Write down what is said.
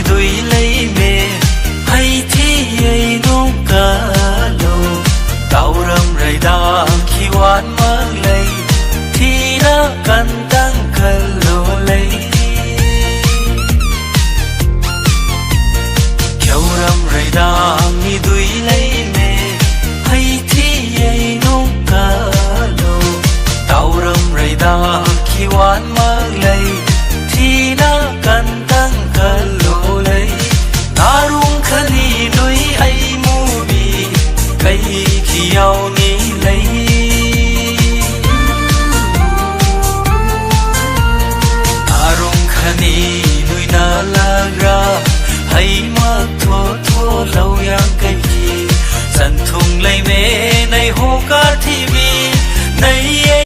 đuổi lấy mẹ hay thi ấy nô cả lô tàu râm rầy đa khi oán mang lấy thì đã cần tăng cần lô lấy kéo râm rầy đa mi đuổi lấy mẹ hay thi ấy nô cả lô tàu râm rầy đa khi oán